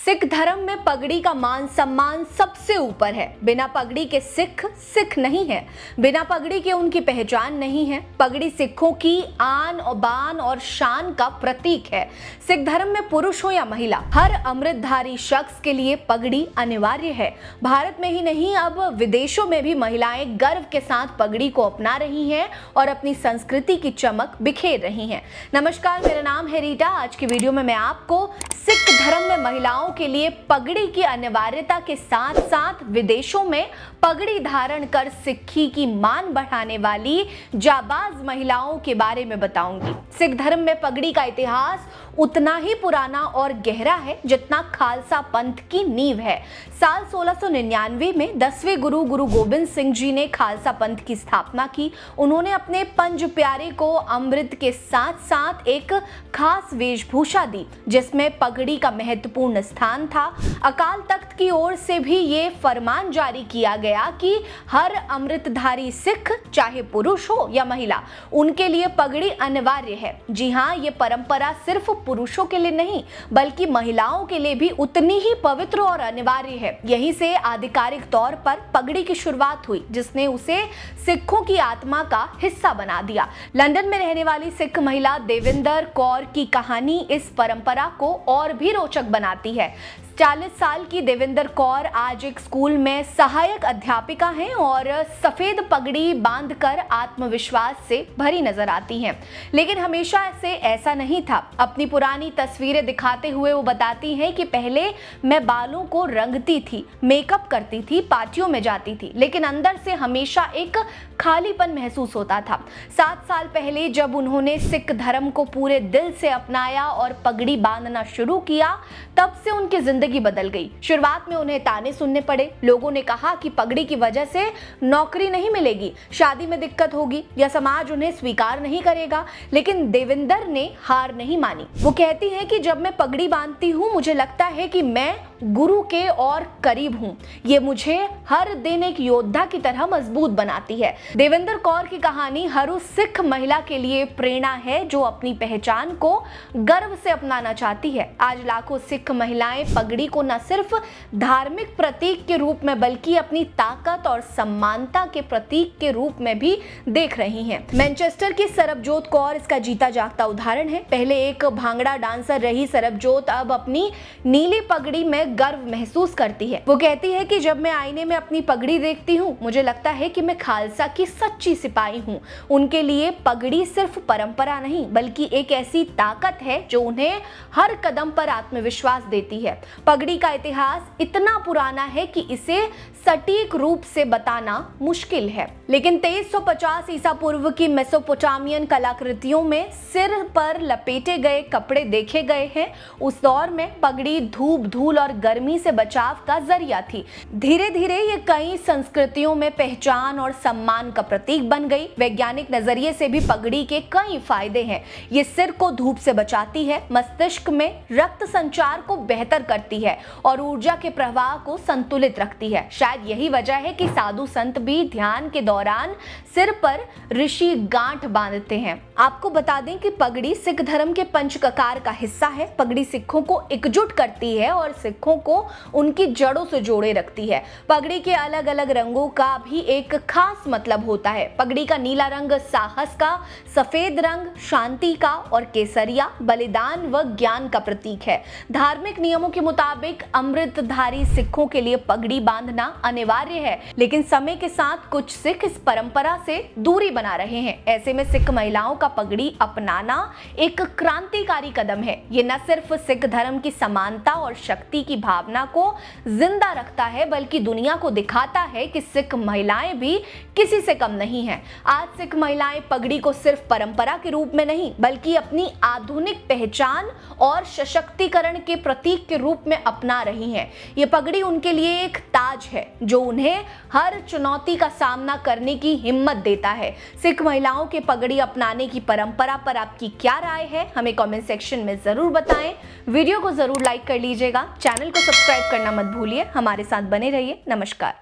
सिख धर्म में पगड़ी का मान सम्मान सबसे ऊपर है। बिना पगड़ी के सिख सिख नहीं है। बिना पगड़ी के उनकी पहचान नहीं है। पगड़ी सिखों की आन और बान और शान का प्रतीक है। सिख धर्म में पुरुष हो या महिला, हर अमृतधारी शख्स के लिए पगड़ी अनिवार्य है। भारत में ही नहीं, अब विदेशों में भी महिलाएं गर्व के साथ पगड़ी को अपना रही हैं और अपनी संस्कृति की चमक बिखेर रही हैं। नमस्कार, मेरा नाम है रीटा। आज की वीडियो में मैं आपको सिख धर्म में महिलाओं के लिए पगड़ी की अनिवार्यता के साथ साथ विदेशों में पगड़ी धारण कर सिक्खी की मान बढ़ाने वाली जाबाज महिलाओं के बारे में बताऊंगी। सिख धर्म में पगड़ी का इतिहास उतना ही पुराना और गहरा है जितना खालसा पंथ की नींव है। साल 1699 में 10वें गुरु गोबिंद सिंह जी ने खालसा पंथ की स्थापना की। उन्होंने अपने पंज प्यारे को अमृत के साथ साथ एक खास वेशभूषा दी जिसमें पगड़ी का महत्वपूर्ण स्थान था। अकाल तख्त की ओर से भी ये फरमान जारी किया गया कि हर अमृतधारी सिख, चाहे पुरुष हो या महिला, उनके लिए पगड़ी अनिवार्य है। जी हाँ, ये परंपरा सिर्फ पुरुषों के लिए नहीं बल्कि महिलाओं के लिए भी उतनी ही पवित्र और अनिवार्य है। यहीं से आधिकारिक तौर पर पगड़ी की शुरुआत हुई, जिसने उसे सिखों की आत्मा का हिस्सा बना दिया। लंदन में रहने वाली सिख महिला देविंदर कौर की कहानी इस परंपरा को और भी रोचक बनाती है। 40 साल की देविंदर कौर आज एक स्कूल में सहायक अध्यापिका हैं और सफेद पगड़ी बांधकर आत्मविश्वास से भरी नजर आती हैं। लेकिन हमेशा से ऐसा नहीं था। अपनी पुरानी तस्वीरें दिखाते हुए वो बताती हैं कि पहले मैं बालों को रंगती थी, मेकअप करती थी, पार्टियों में जाती थी, लेकिन अंदर से हमेशा एक खालीपन महसूस होता था। 7 साल पहले जब उन्होंने सिख धर्म को पूरे दिल से अपनाया और पगड़ी बांधना शुरू किया, तब से उनकी जिंदगी बदल गई। शुरुआत में उन्हें ताने सुनने पड़े। लोगों ने कहा कि पगड़ी की वजह से नौकरी नहीं मिलेगी, शादी में दिक्कत होगी या समाज उन्हें स्वीकार नहीं करेगा। लेकिन देविंदर ने हार नहीं मानी। वो कहती हैं कि जब मैं पगड़ी बांधती हूँ मुझे लगता है कि मैं गुरु के और करीब हूँ। ये मुझे हर दिन एक योद्धा की तरह मजबूत बनाती है। देविंदर कौर की कहानी हर उस सिख महिला के लिए प्रेरणा है जो अपनी पहचान को गर्व से अपनाना चाहती है। आज लाखों सिख महिलाएं पगड़ी को न सिर्फ धार्मिक प्रतीक के रूप में बल्कि अपनी ताकत और सम्मानता के प्रतीक के रूप में भी देख रही हैं। मैनचेस्टर की सरबजोत कौर इसका जीता जागता उदाहरण है। पहले एक भांगड़ा डांसर रही सरबजोत अब अपनी नीली पगड़ी में गर्व महसूस करती है। वो कहती है कि जब मैं आईने में अपनी पगड़ी देखती हूँ मुझे लगता है कि मैं खालसा की सच्ची सिपाही हूँ। उनके लिए पगड़ी सिर्फ परंपरा नहीं बल्कि एक ऐसी ताकत है जो उन्हें हर कदम पर आत्मविश्वास देती है। पगड़ी का इतिहास इतना पुराना है कि इसे सटीक रूप से बताना मुश्किल है, लेकिन 2350 ईसा पूर्व की मेसोपोटामियन कलाकृतियों में सिर पर लपेटे गए कपड़े देखे गए हैं। उस दौर में पगड़ी धूप, धूल और गर्मी से बचाव का जरिया थी। धीरे धीरे ये कई संस्कृतियों में पहचान और सम्मान का प्रतीक बन गई। वैज्ञानिक नजरिए से भी पगड़ी के कई फायदे हैं। ये सिर को धूप से बचाती है, मस्तिष्क में रक्त संचार को बेहतर करती है और ऊर्जा के प्रवाह को संतुलित रखती है। शायद यही वजह है कि साधु संत भी ध्यान के दौरान सिर पर ऋषि गांठ बांधते हैं। आपको बता दें कि पगड़ी सिख धर्म के पंचककार का हिस्सा है। पगड़ी सिखों को एकजुट करती है और सिखों को उनकी जड़ों से जोड़े रखती है। पगड़ी के अलग अलग रंगों का भी एक खास मतलब होता है। पगड़ी का नीला रंग साहस का, सफेद रंग शांति का और केसरिया बलिदान व ज्ञान का प्रतीक है। धार्मिक नियमों के मुताबिक अमृतधारी सिखों के लिए पगड़ी बांधना अनिवार्य है, लेकिन समय के साथ कुछ सिख इस परंपरा से दूरी बना रहे हैं। ऐसे में सिख महिलाओं का पगड़ी अपनाना एक क्रांतिकारी कदम है। ये न सिर्फ सिख धर्म की समानता और शक्ति की भावना को जिंदा रखता है बल्कि दुनिया को दिखाता है कि सिख महिलाएं भी किसी से कम नहीं हैं। आज सिख महिलाएं पगड़ी को सिर्फ परंपरा के रूप में नहीं बल्कि अपनी आधुनिक पहचान और सशक्तिकरण के प्रतीक के रूप में अपना रही हैं। ये पगड़ी उनके लिए एक ताज है जो उन्हें हर चुनौती का सामना करने की हिम्मत देता है। सिख महिलाओं के पगड़ी अपनाने की परंपरा पर आपकी क्या राय है, हमें कमेंट सेक्शन में जरूर बताएं। वीडियो को जरूर लाइक कर लीजिएगा। चैनल को सब्सक्राइब करना मत भूलिए। हमारे साथ बने रहिए। नमस्कार।